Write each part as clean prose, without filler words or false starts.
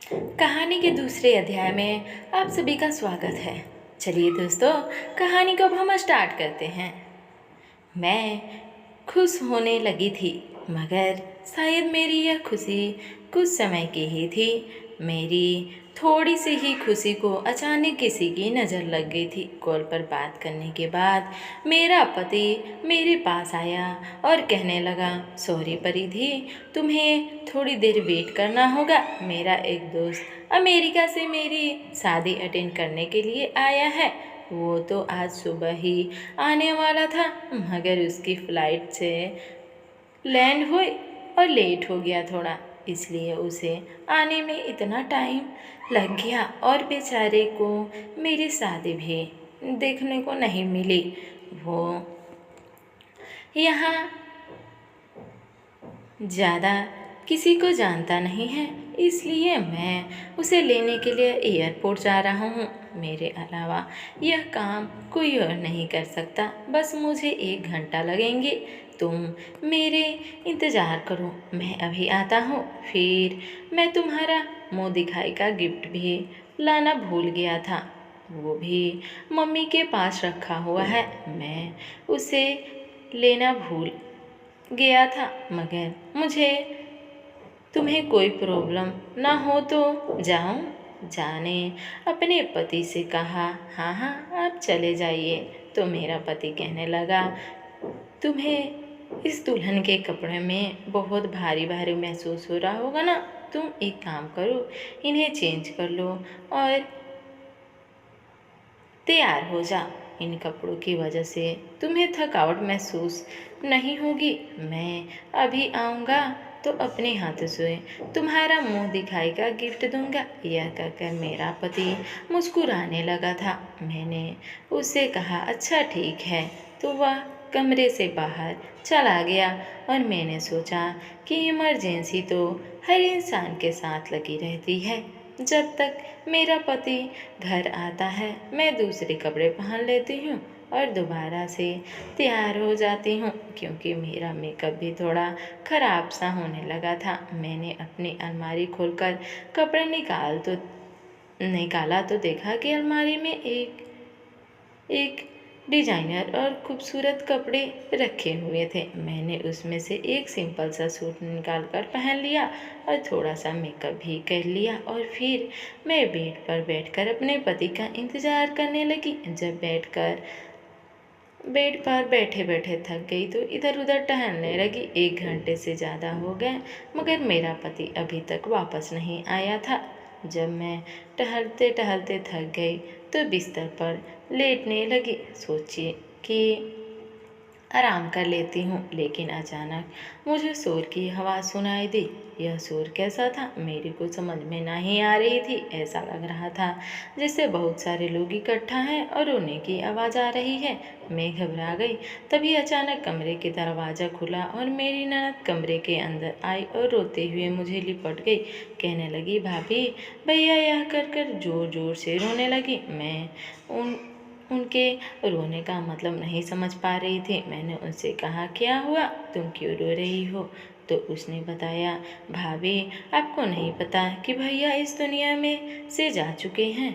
कहानी के दूसरे अध्याय में आप सभी का स्वागत है। चलिए दोस्तों, कहानी को अब हम स्टार्ट करते हैं। मैं खुश होने लगी थी, मगर शायद मेरी यह खुशी कुछ समय की ही थी। मेरी थोड़ी सी ही खुशी को अचानक किसी की नज़र लग गई थी। कॉल पर बात करने के बाद मेरा पति मेरे पास आया और कहने लगा, सॉरी परिधि, तुम्हें थोड़ी देर वेट करना होगा। मेरा एक दोस्त अमेरिका से मेरी शादी अटेंड करने के लिए आया है। वो तो आज सुबह ही आने वाला था, मगर उसकी फ़्लाइट से लैंड हुई और लेट हो गया थोड़ा, इसलिए उसे आने में इतना टाइम लग गया और बेचारे को मेरी शादी भी देखने को नहीं मिली। वो यहाँ ज़्यादा किसी को जानता नहीं है, इसलिए मैं उसे लेने के लिए एयरपोर्ट जा रहा हूँ। मेरे अलावा यह काम कोई और नहीं कर सकता। बस मुझे 1 घंटा लगेंगे। तुम मेरे इंतज़ार करो, मैं अभी आता हूँ। फिर मैं तुम्हारा मुँह दिखाई का गिफ्ट भी लाना भूल गया था, वो भी मम्मी के पास रखा हुआ है। मैं उसे लेना भूल गया था, मगर मुझे तुम्हें कोई प्रॉब्लम ना हो तो जाऊं? जाने अपने पति से कहा, हाँ हाँ आप चले जाइए। तो मेरा पति कहने लगा, तुम्हें इस दुल्हन के कपड़े में बहुत भारी भारी महसूस हो रहा होगा ना। तुम एक काम करो, इन्हें चेंज कर लो और तैयार हो जा। इन कपड़ों की वजह से तुम्हें थकावट महसूस नहीं होगी। मैं अभी आऊँगा तो अपने हाथों से तुम्हारा मुंह दिखाई का गिफ्ट दूंगा। यह कहकर मेरा पति मुस्कुराने लगा था। मैंने उससे कहा, अच्छा ठीक है। तो वह कमरे से बाहर चला गया और मैंने सोचा कि इमरजेंसी तो हर इंसान के साथ लगी रहती है। जब तक मेरा पति घर आता है, मैं दूसरे कपड़े पहन लेती हूँ और दोबारा से तैयार हो जाती हूँ, क्योंकि मेरा मेकअप भी थोड़ा ख़राब सा होने लगा था। मैंने अपनी अलमारी खोलकर कपड़े निकाला तो देखा कि अलमारी में एक डिजाइनर और खूबसूरत कपड़े रखे हुए थे। मैंने उसमें से एक सिंपल सा सूट निकाल कर पहन लिया और थोड़ा सा मेकअप भी कर लिया और फिर मैं बेड पर बैठकर अपने पति का इंतज़ार करने लगी। जब बेड पर बैठे बैठे थक गई तो इधर उधर टहलने लगी। 1 घंटे से ज़्यादा हो गए, मगर मेरा पति अभी तक वापस नहीं आया था। जब मैं टहलते टहलते थक गई तो बिस्तर पर लेटने लगी। सोचिए कि आराम कर लेती हूँ, लेकिन अचानक मुझे शोर की आवाज़ सुनाई दी। यह शोर कैसा था मेरे को समझ में नहीं आ रही थी। ऐसा लग रहा था जैसे बहुत सारे लोग इकट्ठा हैं और रोने की आवाज़ आ रही है। मैं घबरा गई। तभी अचानक कमरे के दरवाज़ा खुला और मेरी ननद कमरे के अंदर आई और रोते हुए मुझे लिपट गई। कहने लगी, भाभी भैया यह कर ज़ोर ज़ोर से रोने लगी। मैं उनके रोने का मतलब नहीं समझ पा रही थी। मैंने उनसे कहा, क्या हुआ, तुम क्यों रो रही हो? तो उसने बताया, भाभी आपको नहीं पता कि भैया इस दुनिया में से जा चुके हैं।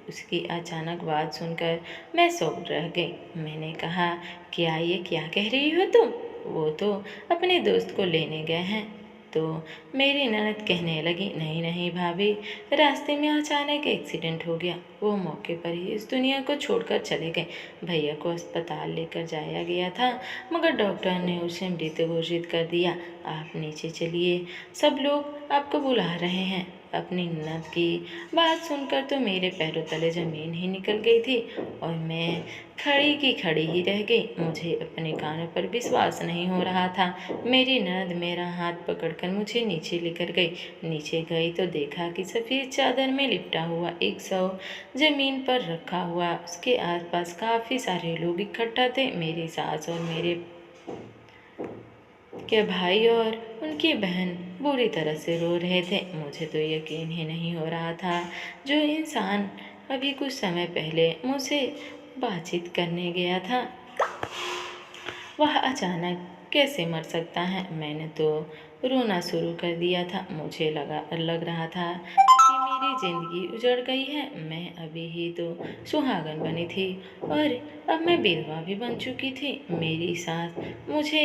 उसकी अचानक बात सुनकर मैं शॉक रह गई। मैंने कहा, क्या कह रही हो तुम? वो तो अपने दोस्त को लेने गए हैं। तो मेरी ननद कहने लगी, नहीं नहीं भाभी, रास्ते में अचानक एक्सीडेंट हो गया। वो मौके पर ही इस दुनिया को छोड़कर चले गए। भैया को अस्पताल लेकर जाया गया था, मगर डॉक्टर ने उसे मृत घोषित कर दिया। आप नीचे चलिए, सब लोग आपको बुला रहे हैं। अपनी ननद की बात सुनकर तो मेरे पैरों तले ज़मीन ही निकल गई थी और मैं खड़ी की खड़ी ही रह गई। मुझे अपने कानों पर विश्वास नहीं हो रहा था। मेरी ननद मेरा हाथ पकड़कर मुझे नीचे लेकर गई। नीचे गई तो देखा कि सफ़ेद चादर में लिपटा हुआ एक शव ज़मीन पर रखा हुआ। उसके आसपास काफ़ी सारे लोग इकट्ठा थे। मेरी सास और मेरे के भाई और उनकी बहन बुरी तरह से रो रहे थे। मुझे तो यकीन ही नहीं हो रहा था, जो इंसान अभी कुछ समय पहले मुझसे बातचीत करने गया था, वह अचानक कैसे मर सकता है। मैंने तो रोना शुरू कर दिया था। मुझे लग रहा था कि मेरी ज़िंदगी उजड़ गई है। मैं अभी ही तो सुहागन बनी थी और अब मैं विधवा भी बन चुकी थी। मेरी सास मुझे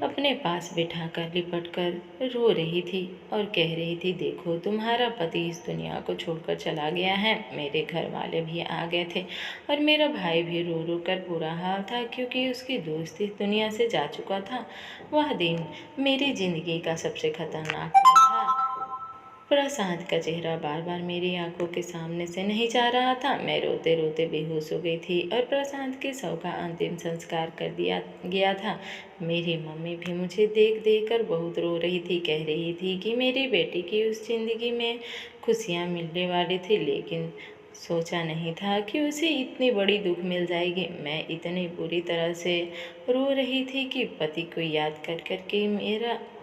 अपने पास बिठाकर लिपट कर रो रही थी और कह रही थी, देखो तुम्हारा पति इस दुनिया को छोड़कर चला गया है। मेरे घर वाले भी आ गए थे और मेरा भाई भी रो रो कर बुरा हाल था, क्योंकि उसकी दोस्त इस दुनिया से जा चुका था। वह दिन मेरी ज़िंदगी का सबसे खतरनाक दिन था। प्रशांत का चेहरा बार बार मेरी आंखों के सामने से नहीं जा रहा था। मैं रोते रोते बेहोश हो गई थी और प्रशांत के शव का अंतिम संस्कार कर दिया गया था। मेरी मम्मी भी मुझे देख देख कर बहुत रो रही थी। कह रही थी कि मेरी बेटी की उस जिंदगी में खुशियाँ मिलने वाली थी, लेकिन सोचा नहीं था कि उसे इतनी बड़ी दुख मिल जाएगी। मैं इतनी बुरी तरह से रो रही थी कि पति को याद कर कर के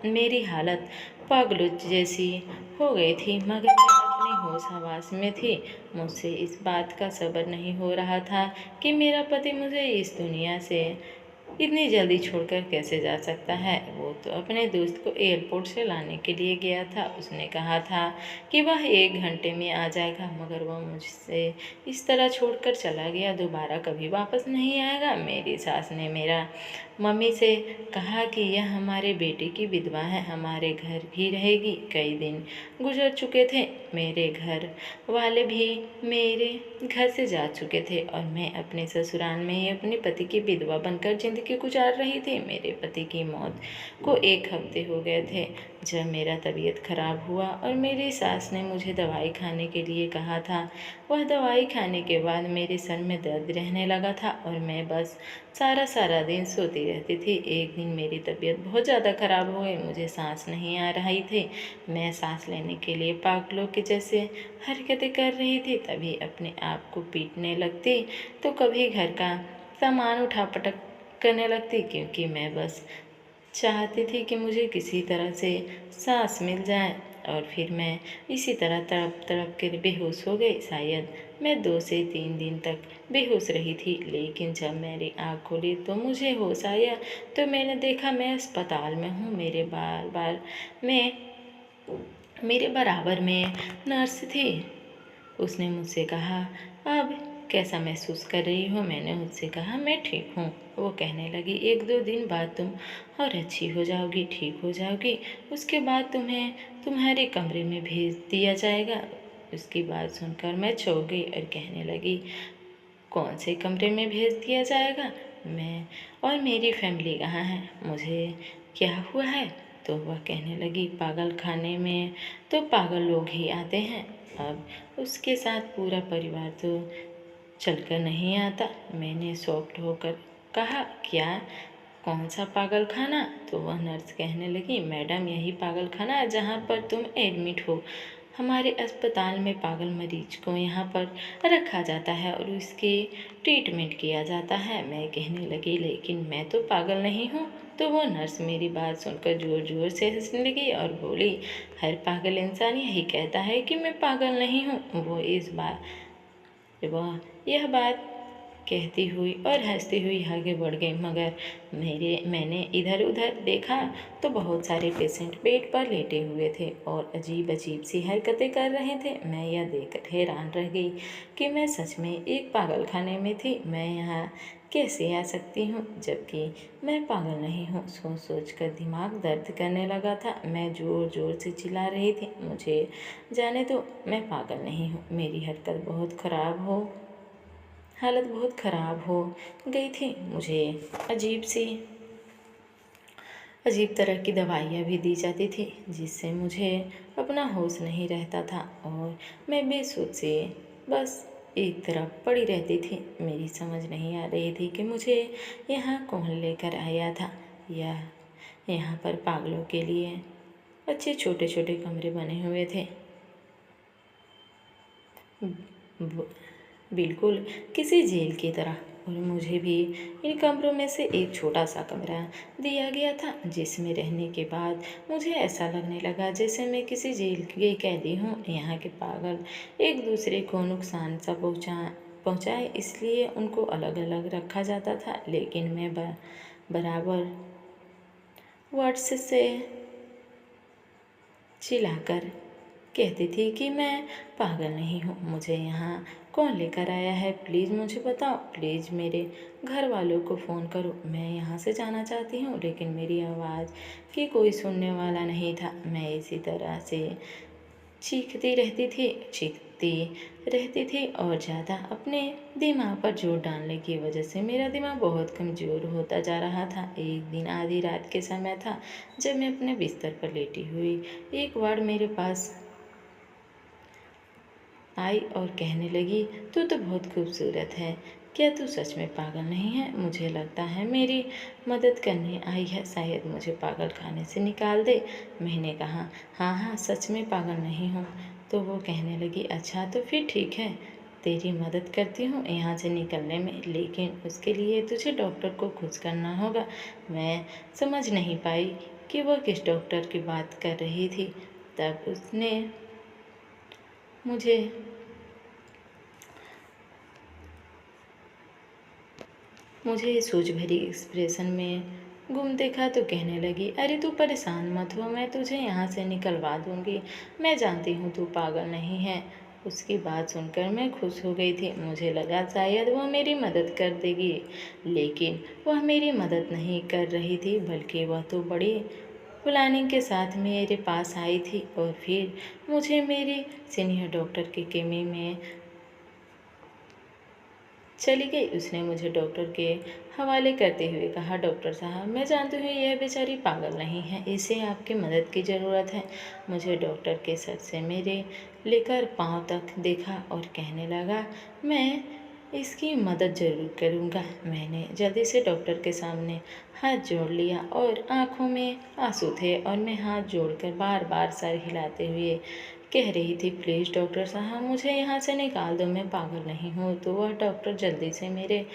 मेरी हालत पागलों जैसी हो गई थी, मगर मैं अपनी होश हवास में थी। मुझसे इस बात का सब्र नहीं हो रहा था कि मेरा पति मुझे इस दुनिया से इतनी जल्दी छोड़कर कैसे जा सकता है। वो तो अपने दोस्त को एयरपोर्ट से लाने के लिए गया था। उसने कहा था कि वह 1 घंटे में आ जाएगा, मगर वह मुझसे इस तरह छोड़कर चला गया, दोबारा कभी वापस नहीं आएगा। मेरी सास ने मेरा मम्मी से कहा कि यह हमारे बेटे की विधवा है, हमारे घर ही रहेगी। कई दिन गुजर चुके थे, मेरे घर वाले भी मेरे घर से जा चुके थे और मैं अपने ससुराल में ही अपने पति की विधवा बनकर जिंदगी गुजार रही थी। मेरे पति की मौत को 1 हफ्ते हो गए थे जब मेरा तबीयत खराब हुआ और मेरी सास ने मुझे दवाई खाने के लिए कहा था। वह दवाई खाने के बाद मेरे सर में दर्द रहने लगा था और मैं बस सारा सारा दिन सोती रहती थी। एक दिन मेरी तबीयत बहुत ज़्यादा ख़राब हो गई, मुझे सांस नहीं आ रही थी। मैं सांस लेने के लिए पागलों के जैसे हरकतें कर रही थी। तभी अपने आप को पीटने लगती तो कभी घर का सामान उठा पटक करने लगती, क्योंकि मैं बस चाहती थी कि मुझे किसी तरह से सांस मिल जाए। और फिर मैं इसी तरह तड़प तड़प कर बेहोश हो गई। शायद मैं 2 से 3 दिन तक बेहोश रही थी, लेकिन जब मेरी आँख खुली तो मुझे होश आया तो मैंने देखा मैं अस्पताल में हूँ। में मेरे बराबर में नर्स थी। उसने मुझसे कहा, अब कैसा महसूस कर रही हो? मैंने उससे कहा, मैं ठीक हूँ। वो कहने लगी, 1-2 दिन बाद तुम और अच्छी हो जाओगी, ठीक हो जाओगी। उसके बाद तुम्हें तुम्हारे कमरे में भेज दिया जाएगा। उसकी बात सुनकर मैं चौंक गई और कहने लगी, कौन से कमरे में भेज दिया जाएगा? मैं और मेरी फैमिली कहाँ है? मुझे क्या हुआ है? तो वह कहने लगी, पागल खाने में तो पागल लोग ही आते हैं। अब उसके साथ पूरा परिवार तो चलकर नहीं आता। मैंने शॉक्ड होकर कहा, क्या? कौन सा पागल खाना? तो वह नर्स कहने लगी, मैडम यही पागल खाना है जहाँ पर तुम एडमिट हो। हमारे अस्पताल में पागल मरीज को यहाँ पर रखा जाता है और उसकी ट्रीटमेंट किया जाता है। मैं कहने लगी, लेकिन मैं तो पागल नहीं हूँ। तो वो नर्स मेरी बात सुनकर ज़ोर ज़ोर से हंसने लगी और बोली, हर पागल इंसान यही कहता है कि मैं पागल नहीं हूँ। वह यह बात कहती हुई और हंसती हुई आगे बढ़ गई, मगर मैंने इधर उधर देखा तो बहुत सारे पेशेंट बेड पर लेटे हुए थे और अजीब अजीब सी हरकतें कर रहे थे। मैं यह देखकर हैरान रह गई कि मैं सच में एक पागल खाने में थी। मैं यहाँ कैसे आ सकती हूँ जबकि मैं पागल नहीं हूँ? सोच सोच कर दिमाग दर्द करने लगा था। मैं ज़ोर ज़ोर से चिल्ला रही थी, मुझे जाने दो, मैं पागल नहीं हूँ। मेरी हालत बहुत ख़राब हो गई थी। मुझे अजीब तरह की दवाइयाँ भी दी जाती थी, जिससे मुझे अपना होश नहीं रहता था और मैं बेसोच बस एक तरफ पड़ी रहती थी। मेरी समझ नहीं आ रही थी कि मुझे यहाँ कौन लेकर आया था। यहाँ पर पागलों के लिए अच्छे छोटे छोटे कमरे बने हुए थे, बिल्कुल किसी जेल की तरह, और मुझे भी इन कमरों में से एक छोटा सा कमरा दिया गया था, जिसमें रहने के बाद मुझे ऐसा लगने लगा जैसे मैं किसी जेल की कैदी हूँ। यहाँ के पागल एक दूसरे को नुकसान सा पहुँचाए इसलिए उनको अलग अलग रखा जाता था, लेकिन मैं बराबर वर्ड्स से चिल्लाकर कहती थी कि मैं पागल नहीं हूँ। मुझे यहाँ कौन लेकर आया है, प्लीज़ मुझे बताओ, प्लीज़ मेरे घर वालों को फ़ोन करो, मैं यहाँ से जाना चाहती हूँ। लेकिन मेरी आवाज़ की कोई सुनने वाला नहीं था। मैं इसी तरह से चीखती रहती थी और ज़्यादा अपने दिमाग पर जोर डालने की वजह से मेरा दिमाग बहुत कमज़ोर होता जा रहा था। एक दिन आधी रात के समय था, जब मैं अपने बिस्तर पर लेटी हुई एक वार्ड मेरे पास आई और कहने लगी, तू तो बहुत खूबसूरत है, क्या तू सच में पागल नहीं है? मुझे लगता है मेरी मदद करने आई है, शायद मुझे पागल खाने से निकाल दे। मैंने कहा, हाँ हाँ, सच में पागल नहीं हूँ। तो वो कहने लगी, अच्छा तो फिर ठीक है, तेरी मदद करती हूँ यहाँ से निकलने में, लेकिन उसके लिए तुझे डॉक्टर को खुश करना होगा। मैं समझ नहीं पाई कि वह किस डॉक्टर की बात कर रही थी। तब उसने मुझे सूझ भरी एक्सप्रेशन में गुम देखा तो कहने लगी, अरे तू परेशान मत हो, मैं तुझे यहाँ से निकलवा दूँगी। मैं जानती हूँ तू पागल नहीं है। उसकी बात सुनकर मैं खुश हो गई थी। मुझे लगा शायद वह मेरी मदद कर देगी, लेकिन वह मेरी मदद नहीं कर रही थी, बल्कि वह तो बड़ी प्लानिंग के साथ मेरे पास आई थी और फिर मुझे मेरी सीनियर डॉक्टर के केबिन में चली गई। उसने मुझे डॉक्टर के हवाले करते हुए कहा, डॉक्टर साहब, मैं जानती हूँ यह बेचारी पागल नहीं है, इसे आपकी मदद की ज़रूरत है। मुझे डॉक्टर के सर से मेरे लेकर पाँव तक देखा और कहने लगा, मैं इसकी मदद ज़रूर करूँगा। मैंने जल्दी से डॉक्टर के सामने हाथ जोड़ लिया और आँखों में आंसू थे और मैं हाथ जोड़कर बार बार सर हिलाते हुए कह रही थी, प्लीज़ डॉक्टर साहब, मुझे यहाँ से निकाल दो, मैं पागल नहीं हूँ। तो वह डॉक्टर जल्दी से मेरे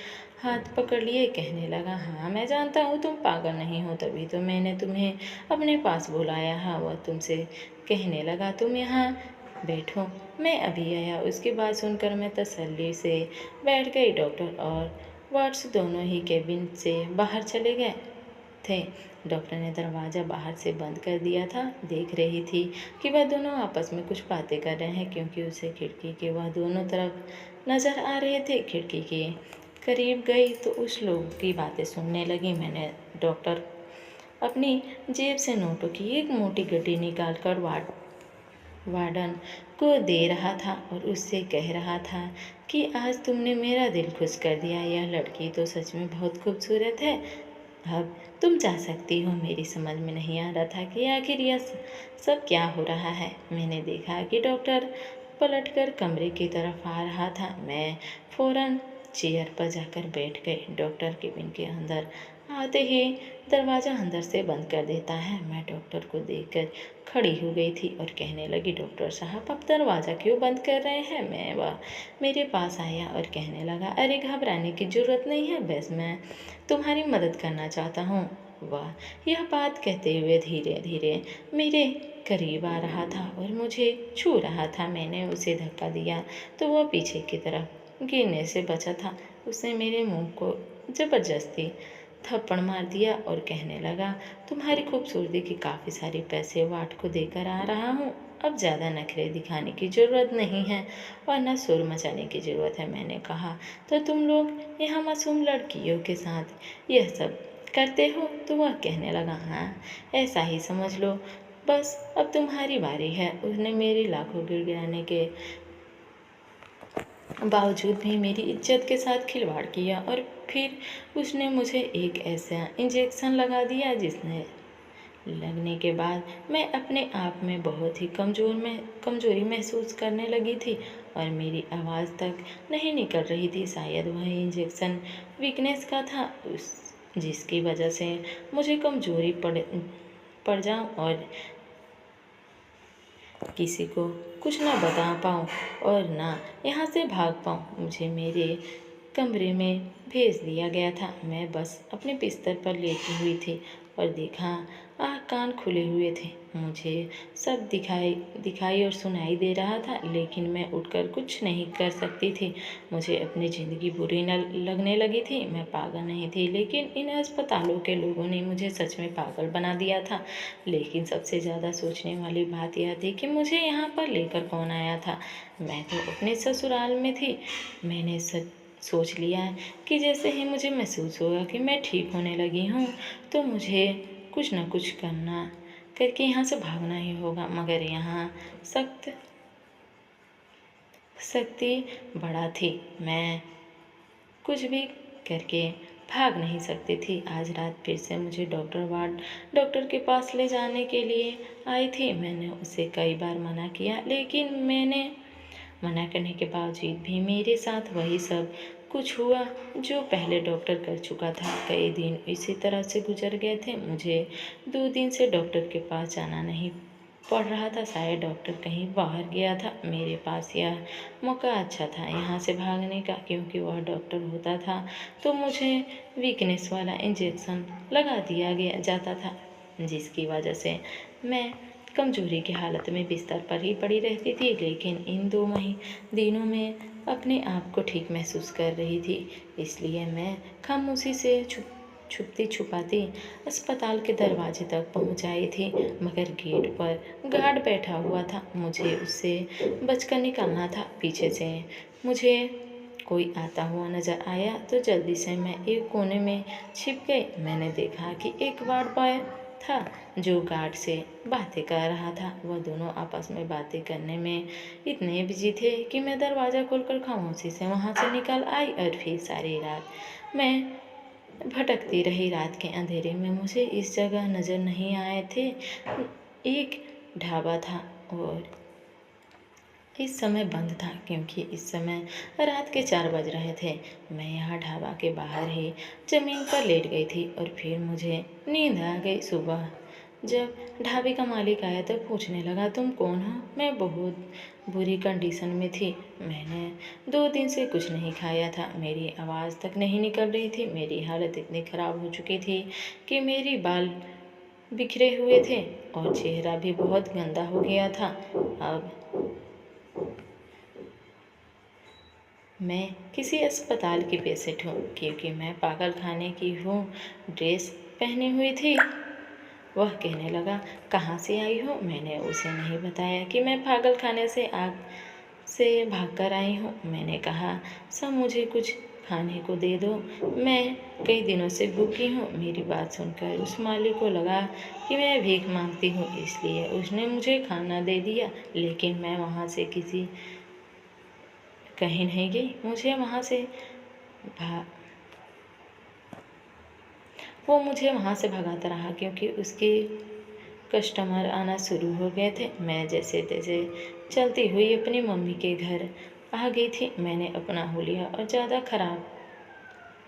हाथ पकड़ लिए कहने लगा, हाँ मैं जानता हूँ तुम पागल नहीं हो, तभी तो मैंने तुम्हें अपने पास बुलाया है। वह तुमसे कहने लगा, तुम यहाँ बैठो, मैं अभी आया। उसकी बात सुनकर मैं तसल्ली से बैठ गई। डॉक्टर और वार्ड्स दोनों ही केबिन से बाहर चले गए थे। डॉक्टर ने दरवाज़ा बाहर से बंद कर दिया था। देख रही थी कि वह दोनों आपस में कुछ बातें कर रहे हैं, क्योंकि उसे खिड़की के वह दोनों तरफ नज़र आ रहे थे। खिड़की के करीब गई तो उस लोग की बातें सुनने लगी। मैंने डॉक्टर अपनी जेब से नोटों की एक मोटी गड्डी निकाल कर वार्डन को दे रहा था और उससे कह रहा था कि आज तुमने मेरा दिल खुश कर दिया। यह लड़की तो सच में बहुत खूबसूरत है। अब तुम जा सकती हो। मेरी समझ में नहीं आ रहा था कि आखिर यह सब क्या हो रहा है। मैंने देखा कि डॉक्टर पलटकर कमरे की तरफ आ रहा था। मैं फौरन चेयर पर जाकर बैठ गई। डॉक्टर केबिन के अंदर आते ही दरवाज़ा अंदर से बंद कर देता है। मैं डॉक्टर को देखकर खड़ी हो गई थी और कहने लगी, डॉक्टर साहब, आप दरवाज़ा क्यों बंद कर रहे हैं? वह मेरे पास आया और कहने लगा, अरे घबराने की ज़रूरत नहीं है, बस मैं तुम्हारी मदद करना चाहता हूँ। वह यह बात कहते हुए धीरे धीरे मेरे करीब आ रहा था और मुझे छू रहा था। मैंने उसे धक्का दिया तो वह पीछे की तरफ गिरने से बचा था। उसने मेरे मुंह को ज़बरदस्ती थप्पड़ मार दिया और कहने लगा, तुम्हारी खूबसूरती के काफ़ी सारे पैसे वार्ड को देकर आ रहा हूँ, अब ज़्यादा नखरे दिखाने की ज़रूरत नहीं है और न शोर मचाने की ज़रूरत है। मैंने कहा, तो तुम लोग यहाँ मासूम लड़कियों के साथ यह सब करते हो? तो वह कहने लगा, हाँ ऐसा ही समझ लो, बस अब तुम्हारी बारी है। उसने मेरी लाखों गिड़गिड़ाने के बावजूद भी मेरी इज्जत के साथ खिलवाड़ किया और फिर उसने मुझे एक ऐसा इंजेक्शन लगा दिया जिसने लगने के बाद मैं अपने आप में बहुत ही कमज़ोरी महसूस करने लगी थी और मेरी आवाज़ तक नहीं निकल रही थी। शायद वह इंजेक्शन वीकनेस का था, उस जिसकी वजह से मुझे कमज़ोरी पड़ जाऊँ और किसी को कुछ ना बता पाऊँ और ना यहाँ से भाग पाऊँ। मुझे मेरे कमरे में भेज दिया गया था। मैं बस अपने बिस्तर पर लेटी हुई थी और देखा आँख कान खुले हुए थे। मुझे सब दिखाई और सुनाई दे रहा था, लेकिन मैं उठकर कुछ नहीं कर सकती थी। मुझे अपनी ज़िंदगी बुरी न लगने लगी थी। मैं पागल नहीं थी, लेकिन इन अस्पतालों के लोगों ने मुझे सच में पागल बना दिया था। लेकिन सबसे ज़्यादा सोचने वाली बात यह थी कि मुझे यहाँ पर लेकर कौन आया था। मैं तो अपने ससुराल में थी। मैंने सोच लिया है कि जैसे ही मुझे महसूस होगा कि मैं ठीक होने लगी हूँ, तो मुझे कुछ न कुछ करके यहाँ से भागना ही होगा। मगर यहाँ शक्ति बड़ा थी। मैं कुछ भी करके भाग नहीं सकती थी। आज रात फिर से मुझे डॉक्टर के पास ले जाने के लिए आई थी। मैंने उसे कई बार मना किया, लेकिन मैंने मना करने के बावजूद भी मेरे साथ वही सब कुछ हुआ जो पहले डॉक्टर कर चुका था। कई दिन इसी तरह से गुजर गए थे। मुझे 2 दिन से डॉक्टर के पास जाना नहीं पड़ रहा था। शायद डॉक्टर कहीं बाहर गया था। मेरे पास यह मौका अच्छा था यहाँ से भागने का, क्योंकि वह डॉक्टर होता था तो मुझे वीकनेस वाला इंजेक्शन लगा दिया जाता था, जिसकी वजह से मैं कमजोरी की हालत में बिस्तर पर ही पड़ी रहती थी। लेकिन इन 2 दिनों में अपने आप को ठीक महसूस कर रही थी। इसलिए मैं खामोशी से छुपती छुपाती अस्पताल के दरवाजे तक पहुंच आई थी। मगर गेट पर गार्ड बैठा हुआ था। मुझे उससे बचकर निकलना था। पीछे से मुझे कोई आता हुआ नजर आया तो जल्दी से मैं एक कोने में छिप गई। मैंने देखा कि एक वार्ड बॉय था जो गार्ड से बातें कर रहा था। वह दोनों आपस में बातें करने में इतने बिजी थे कि मैं दरवाज़ा खोलकर खामोशी से वहाँ से निकल आई। और फिर सारी रात मैं भटकती रही। रात के अंधेरे में मुझे इस जगह नज़र नहीं आए थे। एक ढाबा था और इस समय बंद था, क्योंकि इस समय रात के 4 बज रहे थे। मैं यहाँ ढाबा के बाहर ही ज़मीन पर लेट गई थी और फिर मुझे नींद आ गई। सुबह जब ढाबे का मालिक आया तो पूछने लगा, तुम कौन हो? मैं बहुत बुरी कंडीशन में थी। मैंने 2 दिन से कुछ नहीं खाया था। मेरी आवाज़ तक नहीं निकल रही थी। मेरी हालत इतनी ख़राब हो चुकी थी कि मेरी बाल बिखरे हुए थे और चेहरा भी बहुत गंदा हो गया था। अब मैं किसी अस्पताल की पेशेंट हूँ, क्योंकि मैं पागल खाने की हूँ। ड्रेस पहनी हुई थी। वह कहने लगा, कहाँ से आई हो? मैंने उसे नहीं बताया कि मैं पागल खाने से भागकर आई हूँ। मैंने कहा, सब मुझे कुछ खाने को दे दो, मैं कई दिनों से भूखी हूँ। मेरी बात सुनकर उस मालिक को लगा कि मैं भीख मांगती हूँ, इसलिए उसने मुझे खाना दे दिया। लेकिन मैं वहाँ से कहीं नहीं गई। वो मुझे वहाँ से भगाता रहा, क्योंकि उसके कस्टमर आना शुरू हो गए थे। मैं जैसे तैसे चलती हुई अपनी मम्मी के घर आ गई थी। मैंने अपना हुलिया और ज़्यादा ख़राब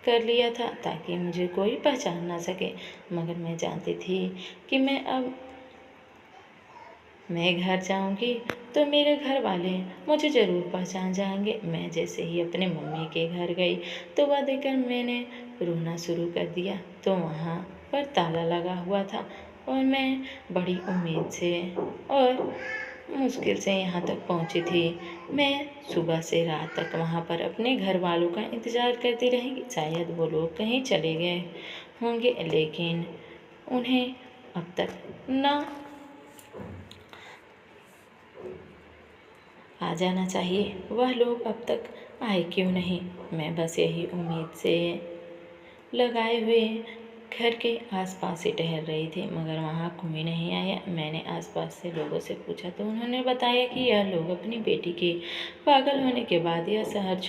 कर लिया था ताकि मुझे कोई पहचान ना सके। मगर मैं जानती थी कि मैं घर जाऊंगी तो मेरे घर वाले मुझे ज़रूर पहचान जाएंगे। मैं जैसे ही अपने मम्मी के घर गई तो वह देखकर मैंने रोना शुरू कर दिया। तो वहाँ पर ताला लगा हुआ था और मैं बड़ी उम्मीद से और मुश्किल से यहाँ तक पहुँची थी। मैं सुबह से रात तक वहाँ पर अपने घर वालों का इंतज़ार करती रहेंगी। शायद वो लोग कहीं चले गए होंगे, लेकिन उन्हें अब तक ना आ जाना चाहिए। वह लोग अब तक आए क्यों नहीं? मैं बस यही उम्मीद से लगाए हुए घर के आसपास ही टहल रही थी, मगर वहाँ कोई नहीं आया। मैंने आसपास से लोगों से पूछा तो उन्होंने बताया कि यह लोग अपनी बेटी के पागल होने के बाद यह शहर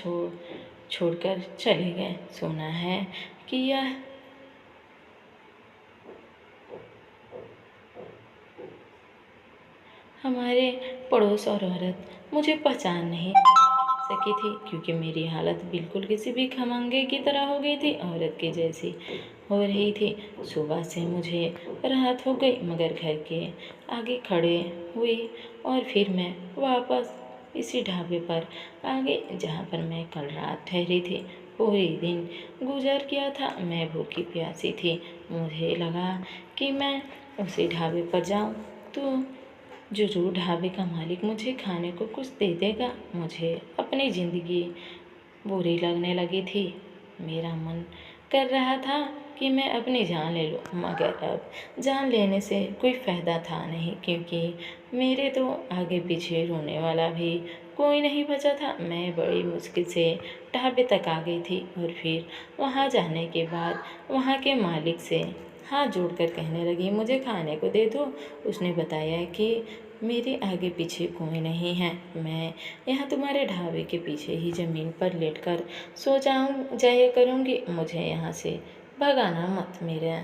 छोड़कर चले गए। सुना है कि यह हमारे पड़ोस और औरत मुझे पहचान नहीं सकी थी, क्योंकि मेरी हालत बिल्कुल किसी भी खमंगे की तरह हो गई थी, औरत की जैसी हो रही थी। सुबह से मुझे राहत हो गई, मगर घर के आगे खड़े हुई और फिर मैं वापस इसी ढाबे पर आ गई जहाँ पर मैं कल रात ठहरी थी। पूरी दिन गुजर गया था। मैं भूखी प्यासी थी। मुझे लगा कि मैं उसी ढाबे पर जाऊं तो जरूर ढाबे का मालिक मुझे खाने को कुछ दे देगा। मुझे अपनी ज़िंदगी बुरी लगने लगी थी। मेरा मन कर रहा था कि मैं अपनी जान ले लूं, मगर अब जान लेने से कोई फ़ायदा था नहीं, क्योंकि मेरे तो आगे पीछे रोने वाला भी कोई नहीं बचा था। मैं बड़ी मुश्किल से ढाबे तक आ गई थी और फिर वहां जाने के बाद वहां के मालिक से हाथ जोड़कर कहने लगी, मुझे खाने को दे दो। उसने बताया कि मेरे आगे पीछे कोई नहीं है, मैं यहाँ तुम्हारे ढाबे के पीछे ही ज़मीन पर लेटकर सो जाया करूँगी। मुझे यहाँ से भगाना मत, मेरे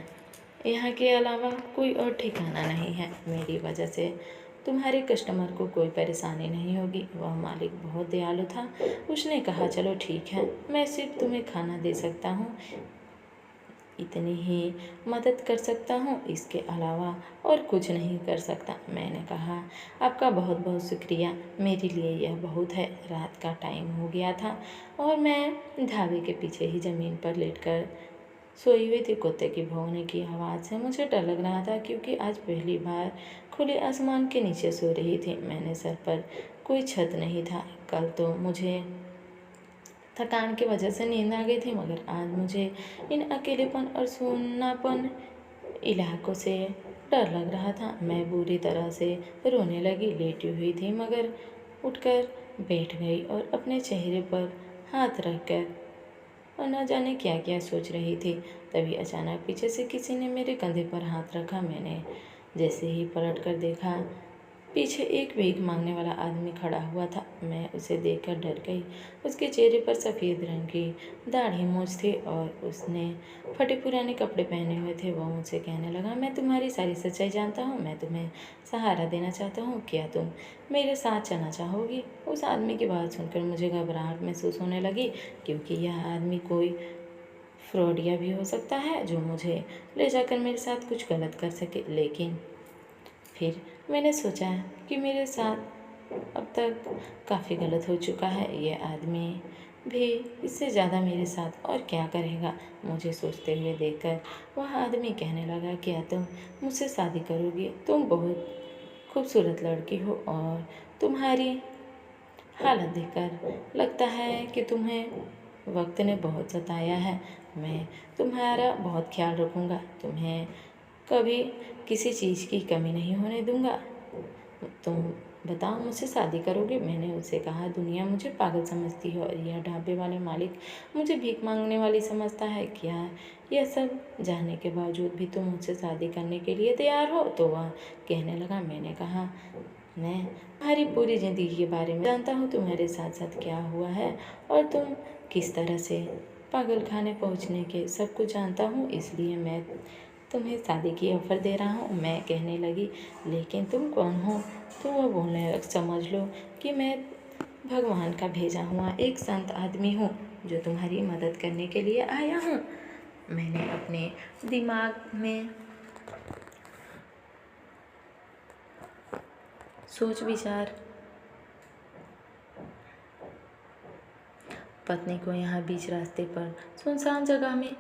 यहाँ के अलावा कोई और ठिकाना नहीं है। मेरी वजह से तुम्हारे कस्टमर को कोई परेशानी नहीं होगी। वह मालिक बहुत दयालु था। उसने कहा, चलो ठीक है, मैं सिर्फ तुम्हें खाना दे सकता हूँ, इतनी ही मदद कर सकता हूँ, इसके अलावा और कुछ नहीं कर सकता। मैंने कहा, आपका बहुत बहुत शुक्रिया, मेरे लिए यह बहुत है। रात का टाइम हो गया था और मैं ढाबे के पीछे ही ज़मीन पर लेटकर सोई हुई थी। कुत्ते की भौंकने की आवाज़ से मुझे डर लग रहा था, क्योंकि आज पहली बार खुले आसमान के नीचे सो रही थी। मैंने सर पर कोई छत नहीं था। कल तो मुझे थकान की वजह से नींद आ गई थी, मगर आज मुझे इन अकेलेपन और सुन्नापन इलाकों से डर लग रहा था। मैं बुरी तरह से रोने लगी। लेटी हुई थी मगर उठकर बैठ गई और अपने चेहरे पर हाथ रखकर और न जाने क्या क्या सोच रही थी। तभी अचानक पीछे से किसी ने मेरे कंधे पर हाथ रखा। मैंने जैसे ही पलट कर देखा, पीछे एक भीख मांगने वाला आदमी खड़ा हुआ था। मैं उसे देखकर डर गई। उसके चेहरे पर सफ़ेद रंग की दाढ़ी मूंछ थी और उसने फटे पुराने कपड़े पहने हुए थे। वह मुझसे कहने लगा, मैं तुम्हारी सारी सच्चाई जानता हूँ, मैं तुम्हें सहारा देना चाहता हूँ, क्या तुम मेरे साथ चलना चाहोगी? उस आदमी की बात सुनकर मुझे घबराहट महसूस होने लगी, क्योंकि यह आदमी कोई फ्रॉडिया भी हो सकता है जो मुझे ले जाकर मेरे साथ कुछ गलत कर सके। लेकिन फिर मैंने सोचा कि मेरे साथ अब तक काफ़ी गलत हो चुका है, ये आदमी भी इससे ज़्यादा मेरे साथ और क्या करेगा? मुझे सोचते हुए देखकर वह आदमी कहने लगा, क्या तुम मुझसे शादी करोगी? तुम बहुत खूबसूरत लड़की हो और तुम्हारी हालत देखकर लगता है कि तुम्हें वक्त ने बहुत सताया है। मैं तुम्हारा बहुत ख्याल रखूँगा, तुम्हें कभी किसी चीज़ की कमी नहीं होने दूँगा। तुम बताओ, मुझसे शादी करोगे? मैंने उससे कहा, दुनिया मुझे पागल समझती है और यह ढाबे वाले मालिक मुझे भीख मांगने वाली समझता है। क्या यह सब जानने के बावजूद भी तुम मुझसे शादी करने के लिए तैयार हो? तो वह कहने लगा। मैंने कहा, मैं तुम्हारी पूरी ज़िंदगी के बारे में जानता हूँ, तुम्हारे साथ साथ क्या हुआ है और तुम किस तरह से पागल खाने पहुँचने के सब कुछ जानता हूँ, इसलिए मैं तुम्हें शादी की ऑफ़र दे रहा हूँ। मैं कहने लगी, लेकिन तुम कौन हो? तो वह बोलने लग, समझ लो कि मैं भगवान का भेजा हुआ एक संत आदमी हूँ जो तुम्हारी मदद करने के लिए आया हूँ। मैंने अपने दिमाग में सोच विचार पत्नी को यहाँ बीच रास्ते पर सुनसान जगह में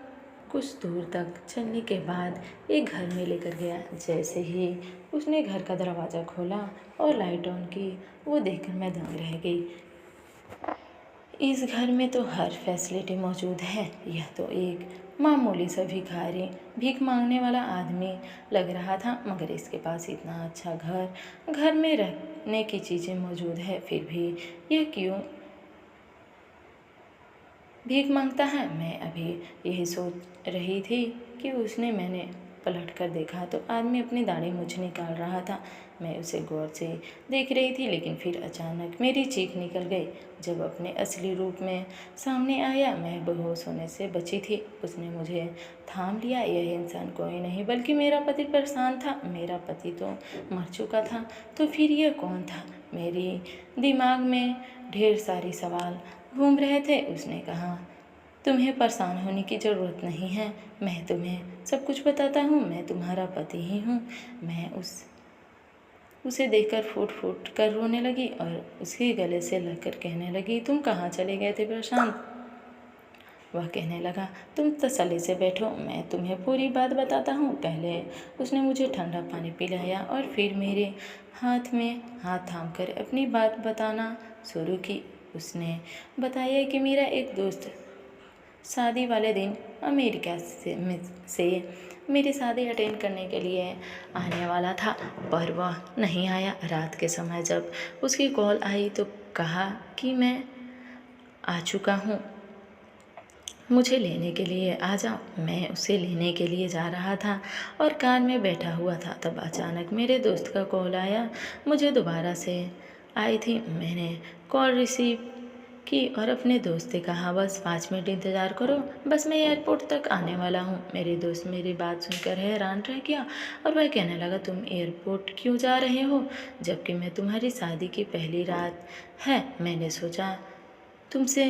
कुछ दूर तक चलने के बाद एक घर में लेकर गया। जैसे ही उसने घर का दरवाज़ा खोला और लाइट ऑन की, वो देखकर मैं दंग रह गई। इस घर में तो हर फैसिलिटी मौजूद है। यह तो एक मामूली सा भिखारी, भीख मांगने वाला आदमी लग रहा था, मगर इसके पास इतना अच्छा घर में रहने की चीज़ें मौजूद है, फिर भी यह क्यों भीख मांगता है? मैं अभी यही सोच रही थी कि मैंने पलट कर देखा तो आदमी अपनी दाढ़ी मूंछ निकाल रहा था। मैं उसे गौर से देख रही थी, लेकिन फिर अचानक मेरी चीख निकल गई जब अपने असली रूप में सामने आया। मैं बेहोश होने से बची थी। उसने मुझे थाम लिया। यह इंसान कोई नहीं बल्कि मेरा पति प्रशांत था। मेरा पति तो मर चुका था, तो फिर यह कौन था? मेरी दिमाग में ढेर सारे सवाल घूम रहे थे। उसने कहा, तुम्हें परेशान होने की ज़रूरत नहीं है, मैं तुम्हें सब कुछ बताता हूँ, मैं तुम्हारा पति ही हूँ। मैं उसे देखकर फूट फूट कर रोने लगी और उसके गले से लगकर कहने लगी, तुम कहाँ चले गए थे प्रशांत? वह कहने लगा, तुम तसल्ली से बैठो, मैं तुम्हें पूरी बात बताता हूँ। पहले उसने मुझे ठंडा पानी पिलाया और फिर मेरे हाथ में हाथ थाम कर अपनी बात बताना शुरू की। उसने बताया कि मेरा एक दोस्त शादी वाले दिन अमेरिका से मेरी शादी अटेंड करने के लिए आने वाला था, पर वह नहीं आया। रात के समय जब उसकी कॉल आई तो कहा कि मैं आ चुका हूँ, मुझे लेने के लिए आ जाओ। मैं उसे लेने के लिए जा रहा था और कार में बैठा हुआ था, तब अचानक मेरे दोस्त का कॉल आया। मुझे दोबारा से आई थी। मैंने कॉल रिसीव की और अपने दोस्त से कहा, बस 5 मिनट इंतज़ार करो, बस मैं एयरपोर्ट तक आने वाला हूँ। मेरे दोस्त मेरी बात सुनकर हैरान रह गया और वह कहने लगा, तुम एयरपोर्ट क्यों जा रहे हो जबकि मैं तुम्हारी शादी की पहली रात है। मैंने सोचा तुमसे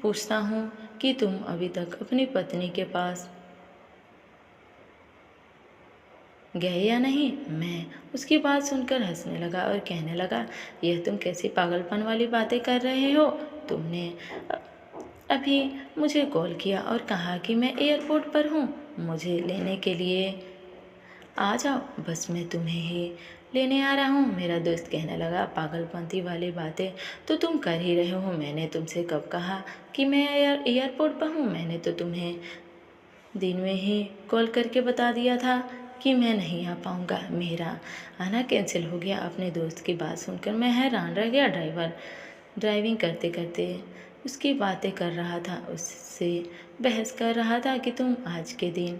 पूछता हूँ कि तुम अभी तक अपनी पत्नी के पास गए या नहीं। मैं उसकी बात सुनकर हंसने लगा और कहने लगा, यह तुम कैसी पागलपन वाली बातें कर रहे हो। तुमने अभी मुझे कॉल किया और कहा कि मैं एयरपोर्ट पर हूँ, मुझे लेने के लिए आ जाओ, बस मैं तुम्हें ही लेने आ रहा हूँ। मेरा दोस्त कहने लगा, पागलपंती वाली बातें तो तुम कर ही रहे हो। मैंने तुमसे कब कहा कि मैं एयरपोर्ट पर हूँ। मैंने तो तुम्हें दिन में ही कॉल करके बता दिया था कि मैं नहीं आ पाऊँगा, मेरा आना कैंसिल हो गया। अपने दोस्त की बात सुनकर मैं हैरान रह गया। ड्राइविंग करते करते उसकी बातें कर रहा था, उससे बहस कर रहा था कि तुम आज के दिन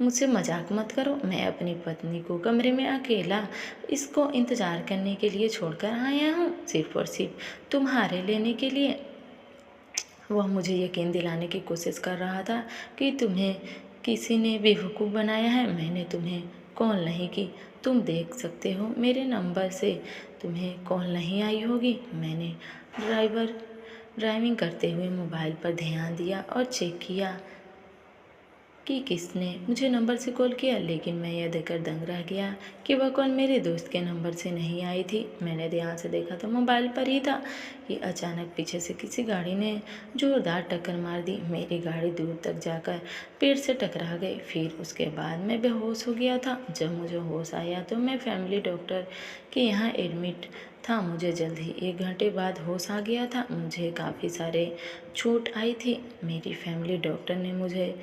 मुझसे मजाक मत करो। मैं अपनी पत्नी को कमरे में अकेला इसको इंतज़ार करने के लिए छोड़कर आया हूँ, सिर्फ और सिर्फ तुम्हारे लेने के लिए। वह मुझे यकीन दिलाने की कोशिश कर रहा था कि तुम्हें किसी ने बेवकूफ़ बनाया है। मैंने तुम्हें कॉल नहीं की, तुम देख सकते हो मेरे नंबर से तुम्हें कॉल नहीं आई होगी। मैंने ड्राइविंग करते हुए मोबाइल पर ध्यान दिया और चेक किया कि किसने मुझे नंबर से कॉल किया, लेकिन मैं यह देखकर दंग रह गया कि वह कॉल मेरे दोस्त के नंबर से नहीं आई थी। मैंने ध्यान से देखा तो मोबाइल पर ही था कि अचानक पीछे से किसी गाड़ी ने जोरदार टक्कर मार दी। मेरी गाड़ी दूर तक जाकर पेड़ से टकरा गई। फिर उसके बाद मैं बेहोश हो गया था। जब मुझे होश आया तो मैं फैमिली डॉक्टर के यहाँ एडमिट था। मुझे जल्द ही 1 घंटे बाद होश आ गया था। मुझे काफ़ी सारे चोट आई थी। मेरी फैमिली डॉक्टर ने मुझे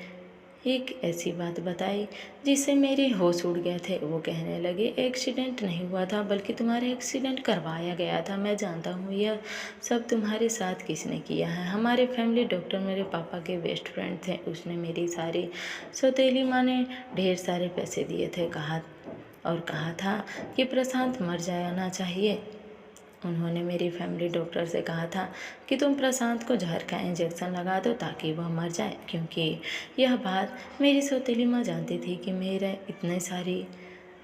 एक ऐसी बात बताई जिससे मेरे होश उड़ गए थे। वो कहने लगे, एक्सीडेंट नहीं हुआ था बल्कि तुम्हारा एक्सीडेंट करवाया गया था। मैं जानता हूँ यह सब तुम्हारे साथ किसने किया है। हमारे फैमिली डॉक्टर मेरे पापा के बेस्ट फ्रेंड थे। उसने मेरी सारी सौतेली माँ ने ढेर सारे पैसे दिए थे, कहा था कि प्रशांत मर जाना चाहिए। उन्होंने मेरी फैमिली डॉक्टर से कहा था कि तुम प्रशांत को जहर का इंजेक्शन लगा दो ताकि वह मर जाए, क्योंकि यह बात मेरी सौतेली माँ जानती थी कि मेरे इतने सारी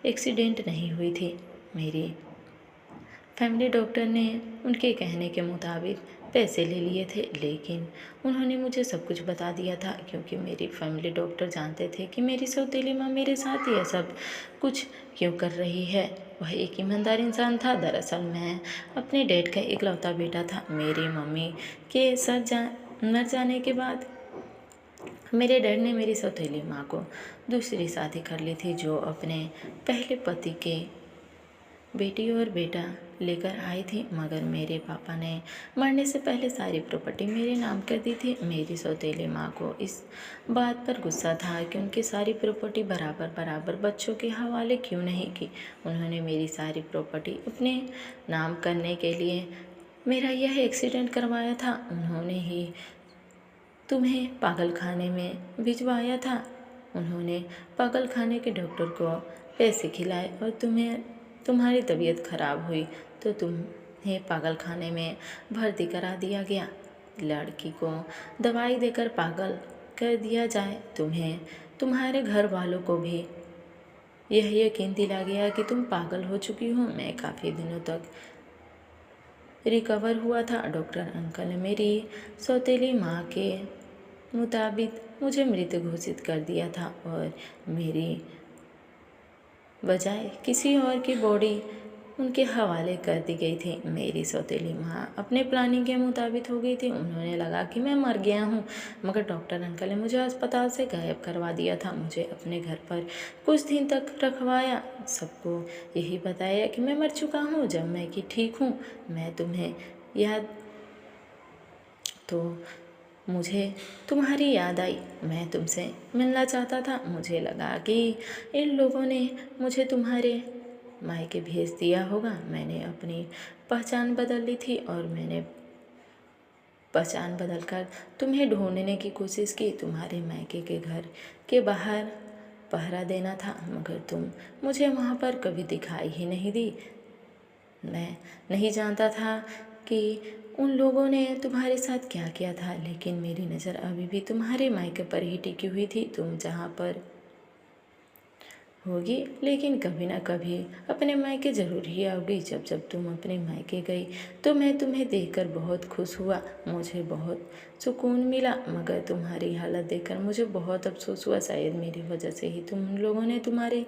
एक्सीडेंट नहीं हुई थी। मेरी फैमिली डॉक्टर ने उनके कहने के मुताबिक पैसे ले लिए थे, लेकिन उन्होंने मुझे सब कुछ बता दिया था, क्योंकि मेरी फैमिली डॉक्टर जानते थे कि मेरी सौतेली माँ मेरे साथ यह सब कुछ क्यों कर रही है। वह एक ईमानदार इंसान था। दरअसल मैं अपने डैड का इकलौता बेटा था। मेरी मम्मी के मर जाने के बाद मेरे डैड ने मेरी सौतेली माँ को दूसरी शादी कर ली थी, जो अपने पहले पति के बेटी और बेटा लेकर आई थी। मगर मेरे पापा ने मरने से पहले सारी प्रॉपर्टी मेरे नाम कर दी थी। मेरी सौतेली माँ को इस बात पर गुस्सा था कि उनकी सारी प्रॉपर्टी बराबर बराबर बच्चों के हवाले क्यों नहीं की। उन्होंने मेरी सारी प्रॉपर्टी अपने नाम करने के लिए मेरा यह एक्सीडेंट करवाया था। उन्होंने ही तुम्हें पागल खाने में भिजवाया था। उन्होंने पागल खाने के डॉक्टर को पैसे खिलाए और तुम्हारी तबीयत खराब हुई तो तुम्हें पागल खाने में भर्ती करा दिया गया। लड़की को दवाई देकर पागल कर दिया जाए। तुम्हारे घर वालों को भी यह यकीन दिला गया कि तुम पागल हो चुकी हो। मैं काफ़ी दिनों तक रिकवर हुआ था। डॉक्टर अंकल ने मेरी सौतेली माँ के मुताबिक मुझे मृत घोषित कर दिया था और मेरी बजाय किसी और की बॉडी उनके हवाले कर दी गई थी। मेरी सौतेली माँ अपने प्लानिंग के मुताबिक हो गई थी। उन्होंने लगा कि मैं मर गया हूँ, मगर डॉक्टर अंकल ने मुझे अस्पताल से गायब करवा दिया था। मुझे अपने घर पर कुछ दिन तक रखवाया, सबको यही बताया कि मैं मर चुका हूँ। जब मैं कि ठीक हूँ, मैं तुम्हें याद तो मुझे तुम्हारी याद आई। मैं तुमसे मिलना चाहता था। मुझे लगा कि इन लोगों ने मुझे तुम्हारे मायके भेज दिया होगा। मैंने अपनी पहचान बदल ली थी और मैंने पहचान बदल कर तुम्हें ढूंढने की कोशिश की। तुम्हारे मायके के घर के बाहर पहरा देना था, मगर तुम मुझे वहाँ पर कभी दिखाई ही नहीं दी। मैं नहीं जानता था कि उन लोगों ने तुम्हारे साथ क्या किया था, लेकिन मेरी नज़र अभी भी तुम्हारे मायके पर ही टिकी हुई थी। तुम जहाँ पर होगी, लेकिन कभी ना कभी अपने मायके ज़रूर ही आओगी। जब जब तुम अपने मायके गई तो मैं तुम्हें देखकर बहुत खुश हुआ, मुझे बहुत सुकून मिला, मगर तुम्हारी हालत देखकर मुझे बहुत अफसोस हुआ। शायद मेरी वजह से ही तुम लोगों ने तुम्हारे